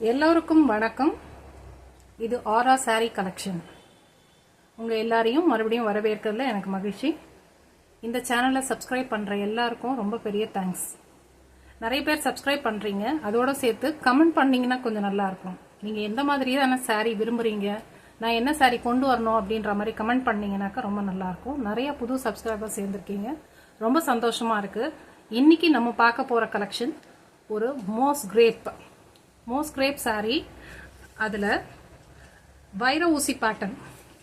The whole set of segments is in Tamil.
எல்லோருக்கும் வணக்கம். இது ஆரா சாரி கலெக்ஷன். உங்கள் எல்லாரையும் மறுபடியும் வரவேற்கிறதுல எனக்கு மகிழ்ச்சி. இந்த சேனலை சப்ஸ்கிரைப் பண்ணுற எல்லாருக்கும் ரொம்ப பெரிய தேங்க்ஸ். நிறைய பேர் சப்ஸ்கிரைப் பண்ணுறீங்க, அதோட சேர்த்து கமெண்ட் பண்ணிங்கன்னா கொஞ்சம் நல்லாயிருக்கும். நீங்கள் எந்த மாதிரியான சாரீ விரும்புகிறீங்க, நான் என்ன சாரீ கொண்டு வரணும் அப்படின்ற மாதிரி கமெண்ட் பண்ணிங்கனாக்கா ரொம்ப நல்லாயிருக்கும். நிறைய புது சப்ஸ்கிரைபர் சேர்ந்துருக்கீங்க, ரொம்ப சந்தோஷமாக இருக்குது. இன்றைக்கி நம்ம பார்க்க போகிற கலெக்ஷன் ஒரு மோஸ் கிரேப் சாரீ. அதில் வைர ஊசி பேட்டர்ன்,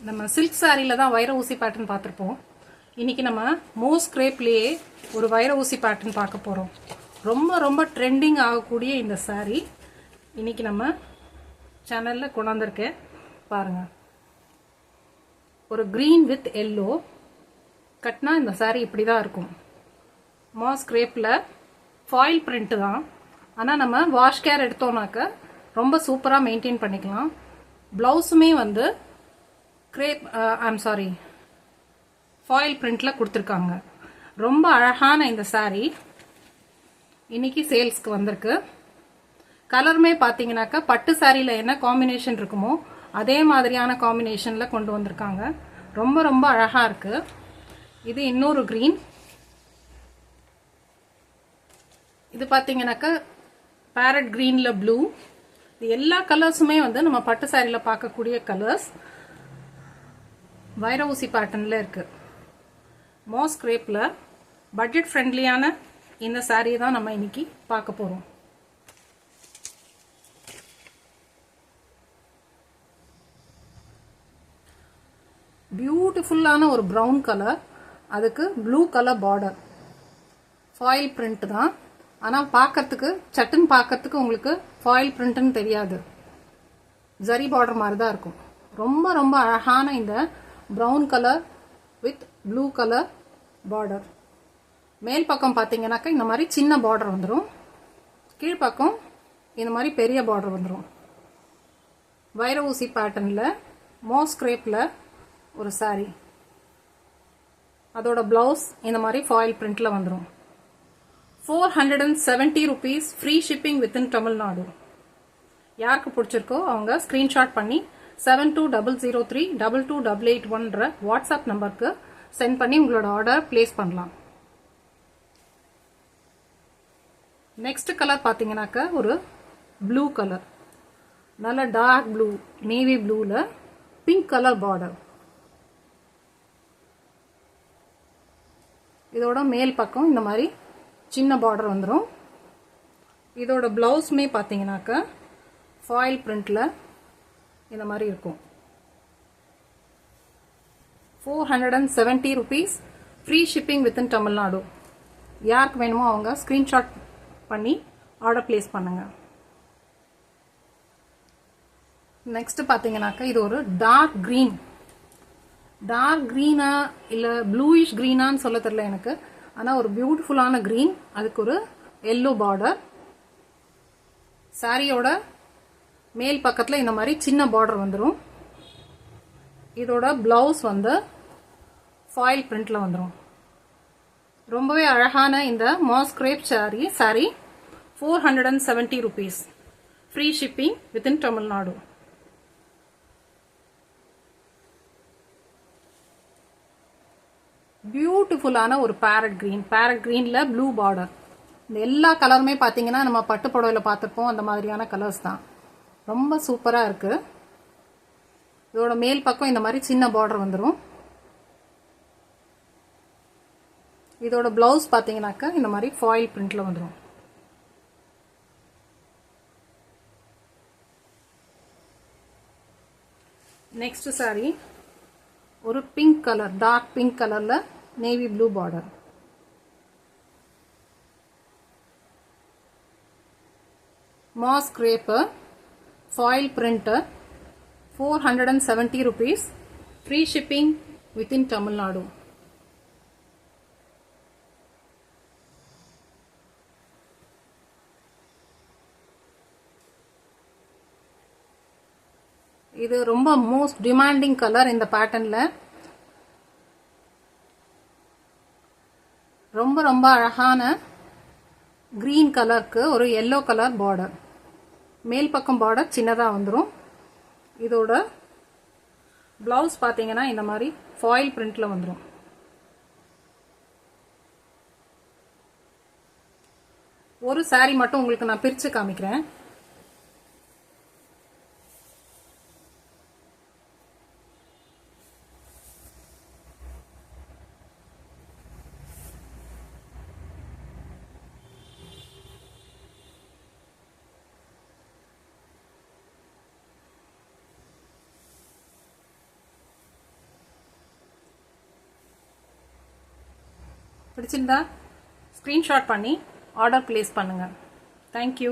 நம்ம சில்க் சாரியில் தான் வைர ஊசி பேட்டர்ன் பார்த்துருப்போம். இன்றைக்கி நம்ம மோஸ் கிரேப்லேயே ஒரு வைர ஊசி பேட்டர்ன் பார்க்க போகிறோம். ரொம்ப ரொம்ப ட்ரெண்டிங் ஆகக்கூடிய இந்த சாரீ இன்றைக்கி நம்ம சேனலில் கொண்டாந்துருக்கேன் பாருங்கள். ஒரு க்ரீன் வித் எல்லோ கட்டினா இந்த சாரீ இப்படி தான் இருக்கும். மோஸ் கிரேப்பில் ஃபாயில் பிரிண்ட் தான், ஆனால் நம்ம வாஷ் கேர் எடுத்தோம்னாக்க ரொம்ப சூப்பராக மெயின்டைன் பண்ணிக்கலாம். ப்ளவுஸுமே வந்து ஃபாயில் பிரிண்டில் கொடுத்துருக்காங்க. ரொம்ப அழகான இந்த சாரீ இன்னைக்கு சேல்ஸ்க்கு வந்திருக்கு. கலருமே பார்த்தீங்கன்னாக்கா பட்டு சாரியில் என்ன காம்பினேஷன் இருக்குமோ அதே மாதிரியான காம்பினேஷனில் கொண்டு வந்திருக்காங்க. ரொம்ப ரொம்ப அழகாக இருக்குது. இது இன்னொரு க்ரீன். இது பார்த்தீங்கன்னாக்கா பேரட் க்ரீனில் ப்ளூ. இது எல்லா கலர்ஸுமே வந்து நம்ம பட்டு சாரியில் பார்க்கக்கூடிய கலர்ஸ். வைர ஊசி பேட்டர்னில் இருக்குது. மோஸ் கிரேப்பில் பட்ஜெட் ஃப்ரெண்ட்லியான இந்த சாரியை தான் நம்ம இன்னைக்கு பார்க்க போகிறோம். பியூட்டிஃபுல்லான ஒரு ப்ரௌன் கலர், அதுக்கு blue colour border. Foil print தான், ஆனால் பார்க்கறதுக்கு சட்டுன்னு பார்க்கறதுக்கு உங்களுக்கு ஃபாயில் பிரிண்ட்னு தெரியாது, ஜரி பார்டர் மாதிரி தான் இருக்கும். ரொம்ப ரொம்ப அழகான இந்த brown colour with blue colour border. மேல் பக்கம் பார்த்தீங்கன்னாக்கா இந்த மாதிரி சின்ன பார்டர் வந்துடும், கீழ்ப்பக்கம் இந்த மாதிரி பெரிய பார்டர் வந்துடும். வைர ஊசி பேட்டர்னில் மோஸ் கிரேப்பில் ஒரு சாரீ, அதோட ப்ளவுஸ் இந்த மாதிரி ஃபாயில் பிரிண்டில் வந்துடும். 470 rupees, free shipping within Tamil Nadu. யாருக்கு பிடிச்சிருக்கோ அவங்க ஸ்க்ரீன்ஷாட் பண்ணி 72032288 வாட்ஸ்அப் நம்பருக்கு சென்ட் பண்ணி உங்களோட ஆர்டர் பிளேஸ் பண்ணலாம். நெக்ஸ்ட் கலர் பார்த்தீங்கன்னாக்கா ஒரு ப்ளூ கலர், நல்ல டார்க் ப்ளூ, நேவி ப்ளூவில் பிங்க் கலர் பார்டர். இதோட மேல் பக்கம் இந்த மாதிரி சின்ன பார்டர் வந்துடும். இதோட ப்ளவுஸுமே பார்த்தீங்கன்னாக்கா ஃபாயில் பிரிண்டில் இந்த மாதிரி இருக்கும். 470 rupees, free shipping within Tamil Nadu. யாருக்கு வேணுமோ அவங்க ஸ்க்ரீன்ஷாட் பண்ணி ஆர்டர் பிளேஸ் பண்ணுங்க. நெக்ஸ்ட் பார்த்தீங்கன்னாக்கா இது ஒரு டார்க் க்ரீனா இல்லை ப்ளூயிஷ் க்ரீனான்னு சொல்ல தெரியல எனக்கு, ஆனால் ஒரு பியூட்டிஃபுல்லான க்ரீன், அதுக்கு ஒரு எல்லோ பார்டர். சாரியோட மேல் பக்கத்தில் இந்த மாதிரி சின்ன பார்டர் வந்துடும். இதோட ப்ளவுஸ் வந்து ஃபாயில் பிரிண்டில் வந்துடும். ரொம்பவே அழகான இந்த moss crepe sari 470 rupees, free shipping within Tamil Nadu. பியூட்டிஃபுல்லான ஒரு பேரட் க்ரீனில் ப்ளூ பார்டர். இந்த எல்லா கலருமே பார்த்தீங்கன்னா நம்ம பட்டு புடவையில் பார்த்துருப்போம், அந்த மாதிரியான கலர்ஸ் தான். ரொம்ப சூப்பராக இருக்குது. இதோட மேல் பக்கம் இந்த மாதிரி சின்ன பார்டர் வந்துடும். இதோட ப்ளவுஸ் பார்த்தீங்கன்னாக்கா இந்த மாதிரி ஃபாயில் பிரிண்டில் வந்துடும். நெக்ஸ்ட் சாரி ஒரு பிங்க் கலர், டார்க் பிங்க் கலரில் navy blue border. Mass crepe foil print 470 rupees, free shipping within Tamil Nadu. இது ரொம்ப மோஸ்ட் டிமாண்டிங் கலர். இந்த பேட்டர்னில் ரொம்ப ரொம்ப அழகான கிரீன் கலருக்கு ஒரு எல்லோ கலர் பார்டர். மேல் பக்கம் பார்டர் சின்னதாக வந்துடும். இதோட ப்ளவுஸ் பார்த்தீங்கன்னா இந்த மாதிரி ஃபாயில் பிரிண்டில் வந்துடும். ஒரு saree மட்டும் உங்களுக்கு நான் பிரித்து காமிக்கிறேன். பிடிச்சிருந்தா ஸ்க்ரீன்ஷாட் பண்ணி ஆர்டர் பிளேஸ் பண்ணுங்கள். தேங்க்யூ.